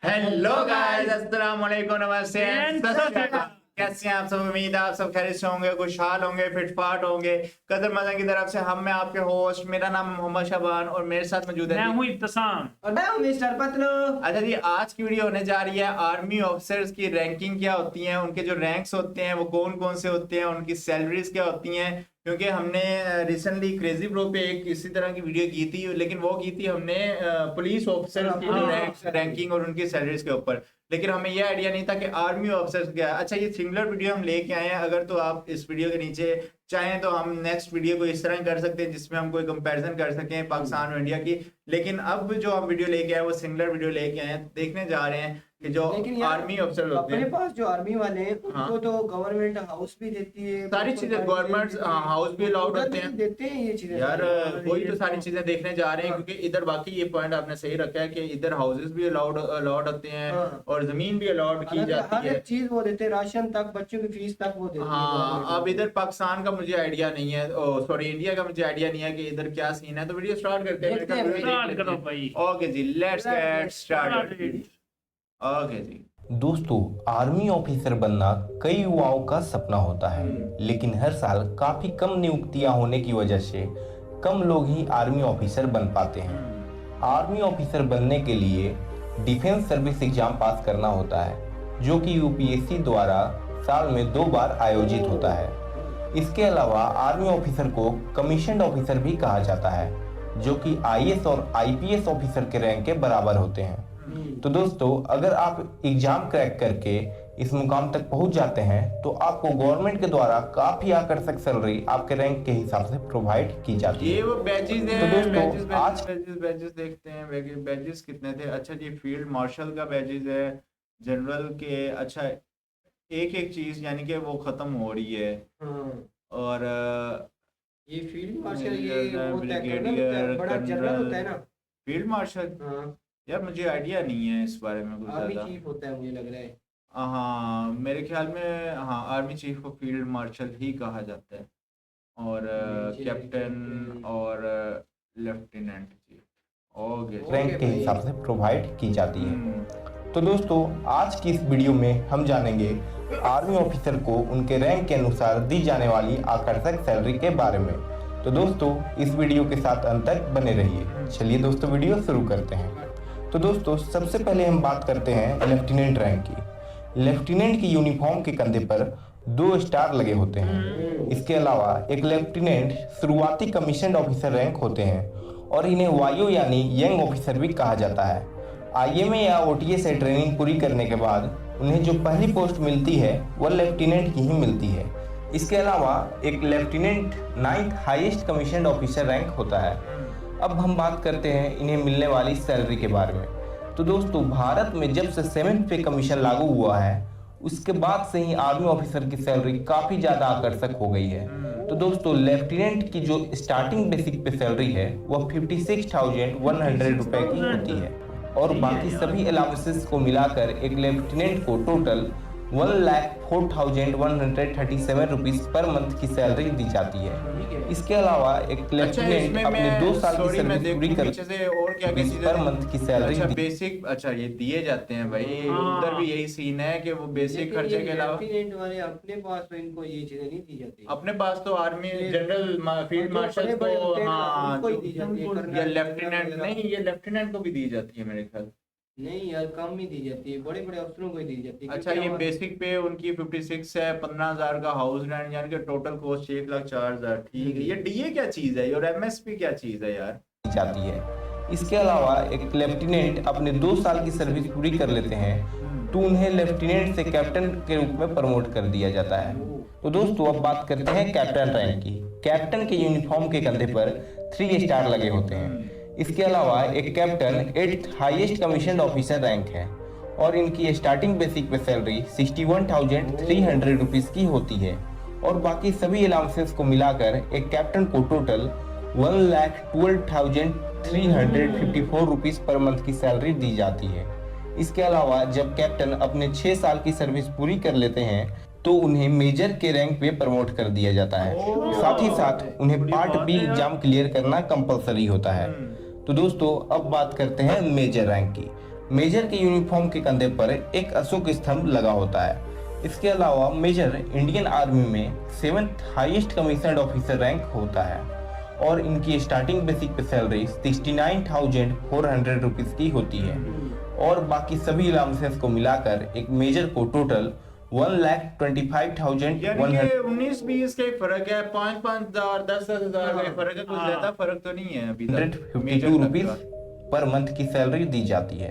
Hello guys, अस्सलाम वालेकुम, नमस्ते, कैसे हैं आप सब। उम्मीद है आप सब खैरियत से होंगे, खुशहाल होंगे, फिटफाट होंगे। कदर मदन की तरफ से हम मैं आपके होस्ट, मेरा नाम मोहम्मद शाबान और मेरे साथ मौजूद है मैं हूँ इब्तिसाम और मैं हूं मिस्टर पतलू। अच्छा जी, आज की वीडियो होने जा रही है आर्मी ऑफिसर्स की रैंकिंग क्या होती है, उनके जो रैंक्स होते हैं वो कौन कौन से होते हैं, उनकी सैलरीज क्या होती हैं। क्योंकि हमने रिसेंटली क्रेजी ब्रो पे एक इसी तरह की वीडियो की थी, लेकिन वो की थी हमने पुलिस ऑफिसर्स की जो रैंकिंग और उनकी सैलरीज के ऊपर। लेकिन हमें यह आइडिया नहीं था कि आर्मी ऑफिसर्स क्या है। अच्छा, ये सिंगुलर वीडियो हम लेके आए हैं। अगर तो आप इस वीडियो के नीचे चाहें तो हम नेक्स्ट वीडियो को इस तरह कर सकते हैं जिसमें हम कोई कंपैरिजन कर सकें पाकिस्तान और इंडिया की। लेकिन अब जो हम वीडियो लेके आए वो सिंगुलर वीडियो लेके आए हैं। देखने जा रहे हैं कि जो आर्मी ऑफिसर होते अपने हैं, पास जो आर्मी वाले हैं उनको हाँ। तो गवर्नमेंट हाउस भी देती है, सारी चीजें गवर्नमेंट हाउस भी अलाउड होते हैं देते हैं ये चीजें यार। वही तो सारी चीजें देखने जा रहे हैं, क्योंकि इधर बाकी ये पॉइंट आपने सही रखा है कि इधर हाउसेस भी अलाउड होते हैं और जमीन भी अलाउड की जाती हर है। एक चीज वो देते हैं, राशन तक, बच्चों की फीस तक वो देते हैं। हाँ, अब इधर पाकिस्तान का मुझे आइडिया नहीं है, सॉरी इंडिया का मुझे आइडिया नहीं है कि इधर क्या सीन है। तो वीडियो स्टार्ट करते हैं। स्टार्ट करो भाई। Okay ji, let's get started. Okay ji. दोस्तों, आर्मी ऑफिसर बनना कई युवाओं का सपना होता है, लेकिन हर साल काफी कम नियुक्तियां होने की वजह से कम लोग ही आर्मी ऑफिसर बन पाते हैं। आर्मी ऑफिसर बनने के लिए डिफेंस सर्विस एग्जाम पास करना होता है, जो कि यूपीएससी द्वारा साल में 2 बार आयोजित होता है। इसके अलावा आर्मी ऑफिसर को कमीशन्ड ऑफिसर भी कहा जाता है, जो कि आईएएस और आईपीएस ऑफिसर के रैंक के बराबर होते हैं। तो दोस्तों, अगर आप एग्जाम क्रैक करके इस मुकाम तक पहुंच जाते हैं तो आपको गवर्नमेंट के द्वारा काफी आकर्षक सैलरी आपके रैंक के हिसाब से प्रोवाइड की जाती है। ये वो बैचेस हैं। तो दोस्तों, बैचेस देखते हैं, बैचेस कितने थे। अच्छा जी, फील्ड मार्शल का बैचेस है, जनरल के। अच्छा, एक एक चीज यानी कि वो खत्म हो रही है। और ये फील्ड मार्शल ये वो ब्रिगेडियर, बड़ा जनरल होता है ना, फील्ड मार्शल। यार मुझे आइडिया नहीं है इस बारे में कुछ आर्मी ज्यादा। चीफ होता है मुझे लग रहा है। हाँ, मेरे ख्याल में हाँ, आर्मी चीफ को फील्ड मार्शल ही कहा जाता है, और कैप्टन और लेफ्टिनेंट जी रैंक के हिसाब से प्रोवाइड की जाती है। तो दोस्तों, आज की इस वीडियो में हम जानेंगे आर्मी ऑफिसर को उनके रैंक के अनुसार दी जाने वाली आकर्षक सैलरी के बारे में। तो दोस्तों, इस वीडियो के साथ अंत तक बने रहिए। चलिए दोस्तों, वीडियो शुरू करते हैं। तो दोस्तों, सबसे पहले हम बात करते हैं लेफ्टिनेंट रैंक की। लेफ्टिनेंट की यूनिफॉर्म के कंधे पर 2 स्टार लगे होते हैं। इसके अलावा एक लेफ्टिनेंट शुरुआती कमीशन्ड ऑफिसर रैंक होते हैं और इन्हें वायो यानी यंग ऑफिसर भी कहा जाता है। आईएमए या ओटीए से ट्रेनिंग पूरी करने के बाद उन्हें जो पहली पोस्ट मिलती है वह लेफ्टिनेंट की ही मिलती है। इसके अलावा एक lieutenant 9th highest commissioned officer rank होता है। अब हम बात करते हैं इन्हें मिलने वाली सैलरी के बारे में। तो दोस्तों, भारत में जब से 7th पे कमीशन लागू हुआ है उसके बाद से ही आर्मी ऑफिसर की सैलरी काफ़ी ज़्यादा आकर्षक हो गई है। तो दोस्तों, लेफ्टिनेंट की जो स्टार्टिंग बेसिक पे सैलरी है वह 56,100 रुपये की होती है और बाकी सभी अलाउंसेस को मिलाकर एक लेफ्टिनेंट को टोटल 1,04,137 रुपीज पर मंथ की सैलरी दी जाती है। इसके अलावा एक लेफ्टिनेंट अपने 2 साल की सर्विस पूरी कर और क्या क्या पर मंथ की सैलरी बेसिक। अच्छा, ये दिए जाते हैं भाई। उधर भी यही सीन है कि वो बेसिक खर्चे के अलावा लेफ्टिनेंट वाले अपने पास तो इनको ये चीजें नहीं दी जाती। अपने पास तो आर्मी जनरल फील्ड मार्शल को, हाँ, या लेफ्टिनेंट नहीं, ये लेफ्टिनेंट को भी दी जाती है मेरे ख्याल। नहीं यार, कम ही दी जाती है, बड़े बड़े अफसरों को ही दी जाती है। अच्छा, ये बेसिक पे उनकी 56 है, 15,000 का हाउस रेंट, यानी कि टोटल कॉस्ट 1,04,000। ठीक है, ये डीए क्या चीज है और एमएसपी क्या चीज है यार, दी जाती है। इसके अलावा एक लेफ्टिनेंट अपने 2 साल की सर्विस पूरी कर लेते हैं तो उन्हें लेफ्टिनेंट से कैप्टन के रूप में प्रमोट कर दिया जाता है। तो दोस्तों, अब बात करते हैं कैप्टन रैंक की। कैप्टन के यूनिफॉर्म के कंधे पर 3 स्टार लगे होते हैं। इसके अलावा एक captain 8th highest commissioned officer rank है और इनकी स्टार्टिंग बेसिक पे सैलरी 61,300 रुपीज की होती है और बाकी सभी अलाउंसेस को मिलाकर एक कैप्टन को टोटल 1,12,354 रुपीज पर मंथ की सैलरी दी जाती है। इसके अलावा जब कैप्टन अपने 6 साल की सर्विस पूरी कर लेते हैं तो उन्हें मेजर के रैंक पे प्रमोट कर दिया जाता है। साथ ही साथ उन्हें पार्ट बी एग्जाम क्लियर करना कंपलसरी होता है। तो दोस्तों, अब बात करते हैं मेजर रैंक की। मेजर के यूनिफॉर्म के कंधे पर एक अशोक स्तंभ लगा होता है। इसके अलावा मेजर इंडियन आर्मी में 7th highest commissioned officer rank होता है और इनकी स्टार्टिंग बेसिक पे सैलरी 69,400 रुपीज की होती है और बाकी सभी अलाउंसेस को मिलाकर एक मेजर को टोटल 1,25,100 यानी कि 19-20 का ही फर्क है, 5,000 10,000 का फर्क है, कुछ ज्यादा फर्क तो नहीं है अभी तक। 152 रुपीज पर मंथ की सैलरी दी जाती है।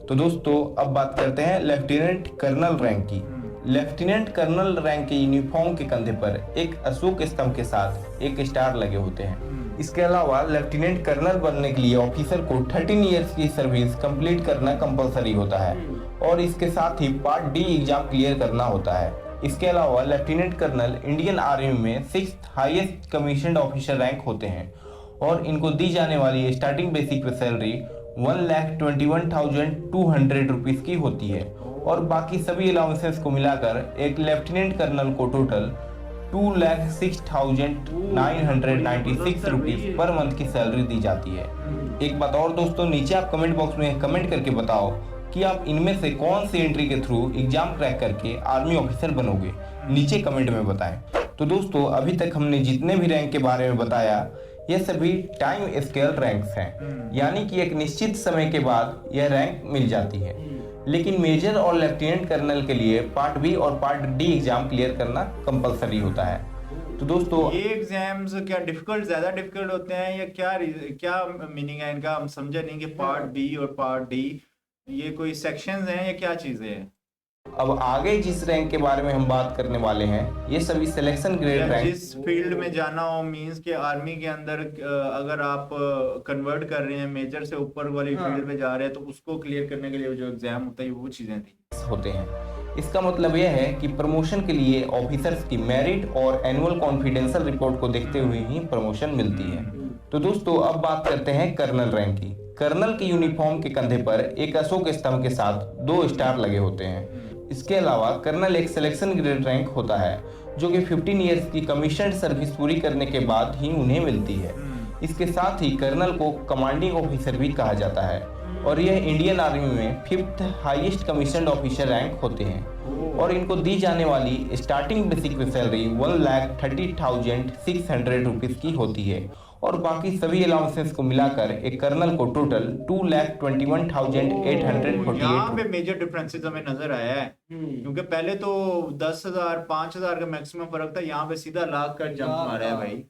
तो दोस्तों अब बात करते हैं लेफ्टिनेंट कर्नल रैंक की। लेफ्टिनेंट कर्नल रैंक के यूनिफॉर्म के कंधे पर एक अशोक स्तंभ के साथ एक स्टार लगे होते हैं। इसके अलावा लेफ्टिनेंट कर्नल बनने के लिए ऑफिसर को 13 इयर्स की सर्विस कंप्लीट करना कंपलसरी होता है और इसके साथ ही पार्ट डी एग्जाम क्लियर करना होता है। इसके अलावा लेफ्टिनेंट कर्नल इंडियन आर्मी में 6th highest commissioned officer rank होते हैं और इनको दी जाने वाली स्टार्टिंग बेसिक सैलरी 1,21,200 रुपीज की होती है और बाकी सभी अलाउंसेस को मिलाकर एक लेफ्टिनेंट कर्नल को टोटल 2,06,996 रुपीज पर मंथ की सैलरी दी जाती है। एक बात और दोस्तों, नीचे आप कमेंट बॉक्स में कमेंट करके बताओ कि आप इनमें से कौन सी एंट्री के थ्रू एग्जाम क्रैक करके आर्मी ऑफिसर बनोगे, नीचे कमेंट में बताएं। तो दोस्तों अभी तक हमने जितने भी रैंक के बारे में बताया ये सभी टाइम स्केल रैंक्स हैं, यानी कि एक निश्चित समय के बाद यह रैंक मिल जाती है। लेकिन मेजर और लेफ्टिनेंट कर्नल के लिए पार्ट बी और पार्ट डी एग्जाम क्लियर करना कंपलसरी होता है। तो दोस्तों ये एग्जाम्स क्या ज्यादा डिफिकल्ट होते हैं या क्या मीनिंग है इनका, हम समझे नहीं कि पार्ट बी और पार्ट डी ये कोई सेक्शंस हैं या क्या चीजें हैं। अब आगे जिस रैंक के बारे में हम बात करने वाले हैं ये सभी सिलेक्शन ग्रेड रैंक। जिस फील्ड में जाना हो, मींस के आर्मी के अंदर अगर आप कन्वर्ट कर रहे हैं मेजर से ऊपर वाली फील्ड में जा रहे हैं तो उसको क्लियर करने के लिए जो एग्जाम होता है वो चीजें थी होते हैं। इसका मतलब यह है कि प्रमोशन के लिए ऑफिसर्स की मेरिट और एनुअल कॉन्फिडेंशियल रिपोर्ट को देखते हुए ही प्रमोशन मिलती है। तो दोस्तों अब बात करते हैं कर्नल रैंक की। कर्नल के यूनिफॉर्म के कंधे पर एक अशोक स्तंभ के साथ 2 स्टार लगे होते हैं। इसके अलावा कर्नल एक सिलेक्शन ग्रेड रैंक होता है जो कि 15 इयर्स की कमीशन्ड सर्विस पूरी करने के बाद ही उन्हें मिलती है। इसके साथ ही कर्नल को कमांडिंग ऑफिसर भी कहा जाता है और यह इंडियन आर्मी में 5th highest commissioned officer rank होते हैं और इनको दी जाने वाली स्टार्टिंग बेसिक सैलरी 1,30,600 रुपीज की होती है और बाकी सभी अलाउंसेस को मिलाकर एक कर्नल को टोटल 2,21,848। यहाँ पे मेजर डिफरेंसेस हमें नजर आया है क्योंकि पहले तो 10,000 5,000 का मैक्सिमम फर्क था, यहाँ पे सीधा लाख का जंप मारा है भाई।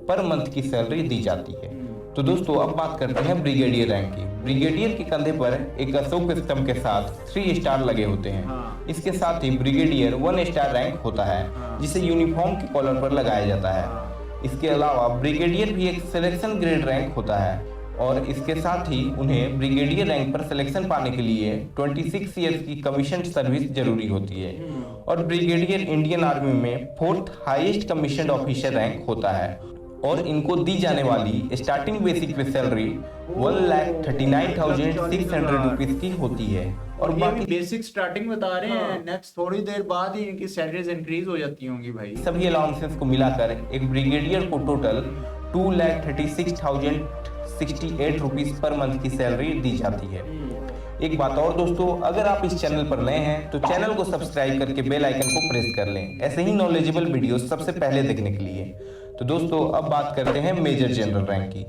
पर मंथ की सैलरी दी जाती है। तो दोस्तों अब बात करते हैं ब्रिगेडियर रैंक की। ब्रिगेडियर के कंधे पर एक अशोक स्तंभ के साथ 3 स्टार लगे होते हैं। इसके साथ ही ब्रिगेडियर 1 स्टार रैंक होता है जिसे यूनिफॉर्म के कॉलर पर लगाया जाता है। इसके अलावा ब्रिगेडियर भी एक सिलेक्शन ग्रेड रैंक होता है और इसके साथ ही उन्हें ब्रिगेडियर रैंक पर सिलेक्शन पाने के लिए 26 इयर्स की कमीशन सर्विस जरूरी होती है और ब्रिगेडियर इंडियन आर्मी में 4th highest commissioned officer rank होता है और इनको दी जाने वाली स्टार्टिंग बेसिक सैलरी 1,39,600 रुपीज की होती है और बाकी बेसिक स्टार्टिंग बता रहे हैं, नेक्स्ट थोड़ी देर बाद ही इनकी सैलरीज इंक्रीज हो जाती होंगी भाई। सभी अलाउंसेस को मिलाकर एक ब्रिगेडियर को टोटल 2,36,068 रुपीज पर मंथ की सैलरी दी जाती है। एक बात और दोस्तों, अगर आप इस चैनल पर नए हैं तो चैनल को सब्सक्राइब करके बेल आइकन को प्रेस कर लें ऐसे ही नॉलेजेबल वीडियो सबसे पहले देखने के लिए। तो दोस्तों अब बात करते हैं मेजर जनरल रैंक की।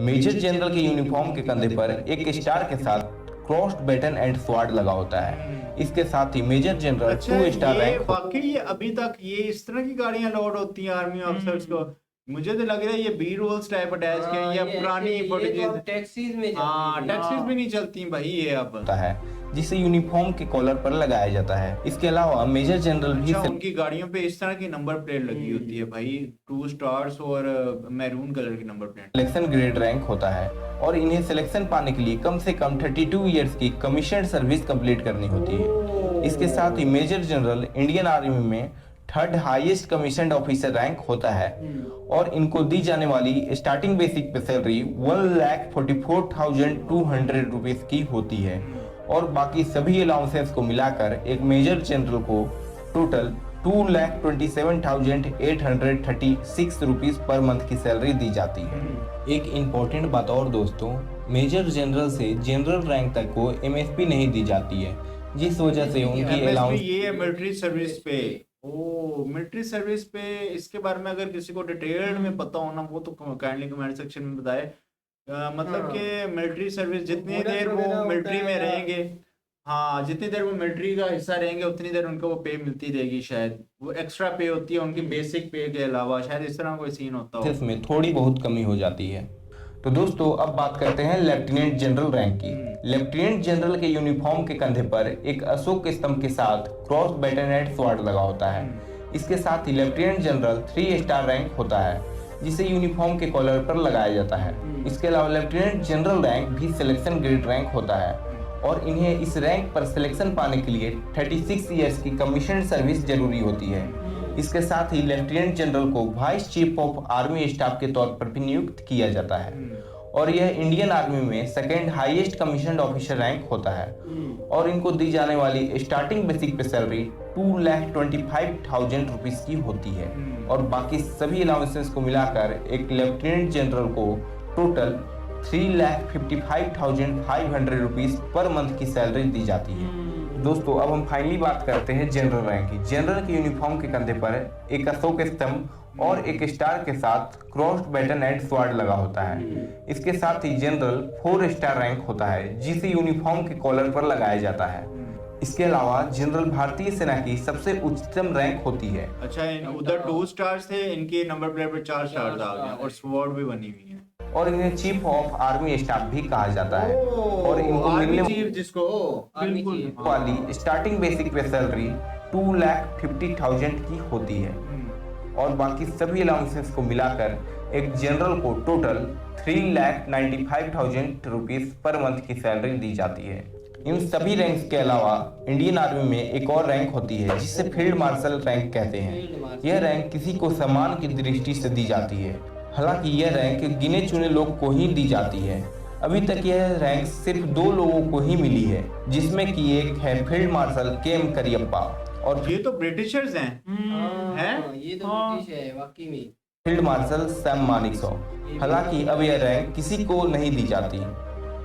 मेजर जनरल के यूनिफॉर्म के कंधे पर एक स्टार के साथ क्रॉस्ड बैटन एंड स्वॉर्ड लगा होता है। इसके साथ ही मेजर जनरल 2 स्टार रैंक। बाकी ये अभी तक ये इस तरह की गाड़ियां लोड होती हैं आर्मी ऑफिसर्स को, मुझे तो लग रहा है ये बी रोल्स टाइप अटैच के या पुरानी फुटेजेस टैक्सीज में टैक्सीज भी नहीं चलती भाई ये अब होता है जिसे यूनिफॉर्म के कॉलर पर लगाया जाता है। इसके अलावा मेजर जनरल भी उनकी गाड़ियों पे इस तरह की नंबर प्लेट लगी होती है भाई, 2 स्टार्स और मैरून कलर की number plate. Selection grade rank होता है और इन्हें सिलेक्शन पाने के लिए कम से कम 32 इयर्स की कमीशन्ड सर्विस कंप्लीट करनी होती है। इसके साथ ही मेजर जनरल इंडियन आर्मी में 3rd highest commissioned officer rank होता है और इनको दी जाने वाली स्टार्टिंग बेसिक सैलरी 1,44,200 रुपीज की होती है और बाकी सभी अलाउंसेस को मिलाकर एक मेजर जनरल को टोटल 2,27,836 रुपीज पर मंथ की सैलरी दी जाती है। एक इम्पोर्टेंट बात और दोस्तों, मेजर जनरल से जनरल रैंक तक को एमएसपी नहीं दी जाती है, जिस वजह से उनकी MSP अलाउंस ये है मिलिट्री सर्विस पे। ओ मिलिट्री सर्विस पे, इसके बारे में अगर किसी को डिटेल्ड में पता हो ना, वो तो काइंडली कमेंट सेक्शन में बताए। मतलब हाँ। कि मिलिट्री सर्विस जितनी बोनस देर वगैरह वो होता मिलिट्री है में या- रहेंगे, हाँ जितनी देर वो मिलिट्री का हिस्सा रहेंगे उतनी देर उनको वो पे मिलती रहेगी, शायद वो एक्स्ट्रा पे होती है उनकी बेसिक पे के अलावा, शायद इस तरह कोई सीन होता हो। में थोड़ी बहुत कमी हो जाती है। तो दोस्तों अब बात करते हैं लेफ्टिनेंट जनरल रैंक की। लेफ्टिनेंट जनरल के यूनिफॉर्म के कंधे पर एक अशोक स्तंभ के साथ क्रॉस बैटनेट स्वॉर्ड लगा होता है। इसके साथ ही लेफ्टिनेंट जनरल 3 स्टार रैंक होता है, जिसे यूनिफॉर्म के कॉलर पर लगाया जाता है। इसके अलावा लेफ्टिनेंट जनरल रैंक भी सिलेक्शन ग्रेड रैंक होता है और इन्हें इस रैंक पर सिलेक्शन पाने के लिए 36 ईयर्स की कमीशन सर्विस जरूरी होती है। इसके साथ ही लेफ्टिनेंट जनरल को vice chief of army staff के तौर पर भी नियुक्त किया जाता है और यह इंडियन आर्मी में second highest commission officer rank होता है और इनको दी जाने वाली स्टार्टिंग बेसिक पे सैलरी 2,25,000 रुपीज की होती है और बाकी सभी अलाउंसेस को मिलाकर एक लेफ्टिनेंट जनरल को टोटल 3,55,500 रुपीज पर मंथ की सैलरी दी जाती है। दोस्तों अब हम फाइनली बात करते हैं जनरल रैंक की। जनरल के यूनिफॉर्म के कंधे पर एक अशोक स्तंभ और एक स्टार के साथ क्रॉस्ड बैटनेट स्वॉर्ड लगा होता है। इसके साथ ही जनरल 4 स्टार रैंक होता है, जिसे यूनिफॉर्म के कॉलर पर लगाया जाता है। इसके अलावा जनरल भारतीय सेना की सबसे उच्चतम रैंक होती है। अच्छा, उधर 2 स्टार्स थे, इनके नंबर प्लेट पर 4 स्टार्स आ गए और स्वॉर्ड भी बनी हुई है और इन्हें चीफ ऑफ आर्मी स्टाफ भी कहा जाता है और इनको आर्मी मिलने चीफ जिसको आर्मी बिल्कुल चीफ। वाली स्टार्टिंग बेसिक पे सैलरी 2,50,000 की होती है और बाकी सभी अलाउंसेस को मिलाकर एक जनरल को टोटल 3,95,000 रुपीज पर मंथ की सैलरी दी जाती है। इन सभी रैंक्स के अलावा इंडियन आर्मी में एक और रैंक होती है जिसे फील्ड मार्शल रैंक कहते हैं। यह रैंक किसी को सम्मान की दृष्टि से दी जाती है, हालांकि यह रैंक गिने चुने लोग को ही दी जाती है। अभी तक यह रैंक सिर्फ 2 लोगों को ही मिली है, जिसमें कि एक है फील्ड मार्शल के.एम. करियप्पा और ये तो ब्रिटिशर्स हैं हैं? ये तो हाँ। ब्रिटिश है वाकई में। Field marshal Sam Manekshaw. हालांकि अब यह रैंक किसी को नहीं दी जाती।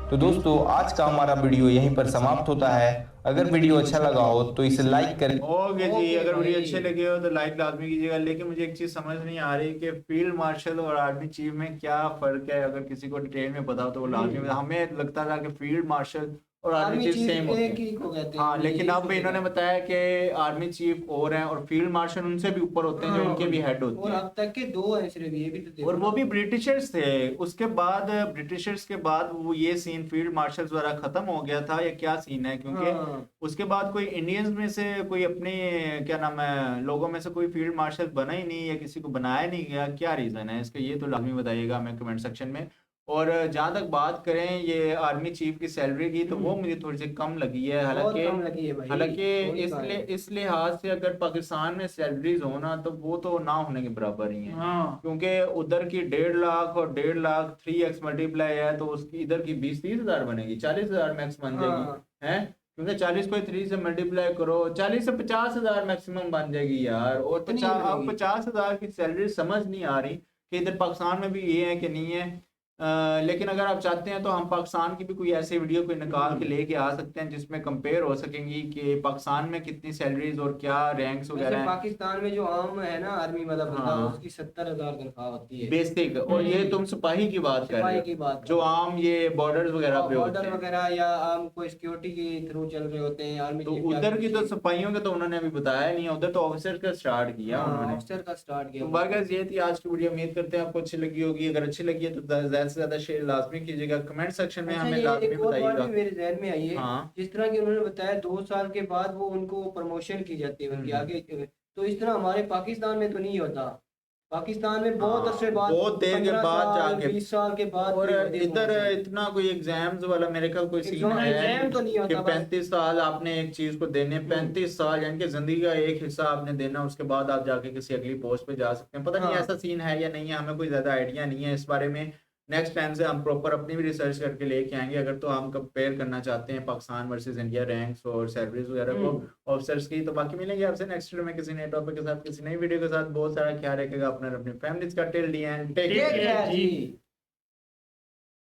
तो दोस्तों आज का हमारा वीडियो यहीं पर समाप्त होता है। अगर वीडियो अच्छा लगा हो तो इसे लाइक करें। ओके जी, ओके अगर वीडियो भाई। अच्छे लगे हो तो लाइक लाजमी कीजिएगा। लेकिन मुझे एक चीज समझ नहीं आ रही कि फील्ड मार्शल और आर्मी चीफ में क्या फर्क है। अगर किसी को डिटेल में पता हो तो वो लाजमी बताए। हमें लगता था कि फील्ड मार्शल और आर्मी चीफ सेम होते एक हैं। ही को कहते हैं। हाँ, लेकिन एक अब ही इन्होंने बताया कि आर्मी चीफ और हैं और फील्ड मार्शल उनसे भी ऊपर होते हैं, जो हाँ, उनके भी हेड होते और हैं। अब तक के 2 हैं सिर्फ, ये भी तो देखो। और वो भी ब्रिटिशर्स थे। उसके बाद ब्रिटिशर्स के बाद वो ये सीन फील्ड मार्शल्स द्वारा खत्म हो गया था, या क्या सीन है? क्योंकि हाँ। उसके बाद कोई इंडियंस में से कोई अपने क्या नाम है लोगों में से कोई फील्ड मार्शल बना ही नहीं, या किसी को बनाया नहीं गया। क्या रीजन है इसका? ये तो लाजमी बताइएगा हमें कमेंट सेक्शन में। और जहां तक बात करें ये आर्मी चीफ की सैलरी की, तो वो मुझे थोड़ी सी कम लगी है। बहुत कम लगी है भाई। हालांकि वही बात है। इस लिहाज से अगर पाकिस्तान में सैलरीज हो ना, तो वो तो ना होने के बराबर ही है। क्योंकि उधर की 1.5 लाख और 1.5 लाख 3x मल्टीप्लाई है, तो उसकी इधर की 20-30 हजार बनेगी, 40 हजार मैक्स बन जाएगी हाँ। है। क्योंकि 40 को 3 से मल्टीप्लाई करो, 40 से 50 हजार मैक्सिमम बन जाएगी यार। और इतनी 50 अब बनेगी। 50 हजार की सैलरी समझ नहीं आ रही कि इधर पाकिस्तान में भी ये है कि नहीं है। लेकिन अगर आप चाहते हैं तो हम पाकिस्तान की भी कोई ऐसी वीडियो कोई निकाल के लेके आ सकते हैं जिसमें कंपेयर हो सकेंगी कि पाकिस्तान में कितनी सैलरीज और क्या रैंक्स वैसे वगैरह हैं। पाकिस्तान में जो आम है ना आर्मी वाला बंदा, हाँ। उसकी 70,000 तनख्वाह होती है। बेसिक। और ये तुम सिपाही की बात कर सिपाही रहे की हो, बात जो आम ये बॉर्डर्स वगैरह पे होते बॉर्डर हैं। वगैरह या आम कोई सिक्योरिटी के थ्रू चल रहे होते हैं आर्मी तो चीफ उधर की तो चीफ। सिपाहियों के तो उन्होंने अभी बताया नहीं है, उधर तो ऑफिसर का स्टार्ट किया हाँ, उन्होंने। अफसर का स्टार्ट किया। तो बाकी ये थी आज की वीडियो। उम्मीद करते हैं आपको अच्छी लगी होगी। अगर अच्छी लगी है तो ज्यादा से ज्यादा शेयर लाजमी कीजिएगा। कमेंट सेक्शन में अच्छा, हमें ये लाजमी एक और बात बताइएगा। भी मेरे जहन में आई है। हाँ। जिस तरह की उन्होंने बताया 2 साल के बाद वो उनको प्रमोशन की जाती है उनकी आगे, तो इस तरह हमारे पाकिस्तान में तो नहीं होता। पाकिस्तान में बहुत हाँ, अरसे बाद, बहुत देर के 15 बाद साल, जाके 20 साल के बाद और कोई इधर promotion। इतना कोई एग्जाम्स वाला मेरे ख्याल कोई सीन है एग्जाम तो नहीं कि होता बस। 35 साल आपने एक चीज को देने, 35 साल यानी कि जिंदगी का एक हिस्सा आपने देना, उसके बाद आप जाके किसी अगली पोस्ट पे जा सकते हैं। पता नहीं हाँ। ऐसा सीन है या नहीं है, हमें कोई ज्यादा आइडिया नहीं है इस बारे में। नेक्स्ट टाइम से हम प्रॉपर अपनी भी रिसर्च करके लेके आएंगे। अगर तो हम कंपेयर करना चाहते हैं पाकिस्तान वर्सेस इंडिया रैंक्स और सैलरीज वगैरह को ऑफिसर्स की, तो बाकी मिलेंगे आपसे नेक्स्ट वीडियो में किसी नए टॉपिक के साथ, किसी नई वीडियो के साथ। बहुत सारा ख्याल रखेगा अपना और अपनी फैमिलीज का। टिल द एंड टेक ठीक केयर है जी। जी।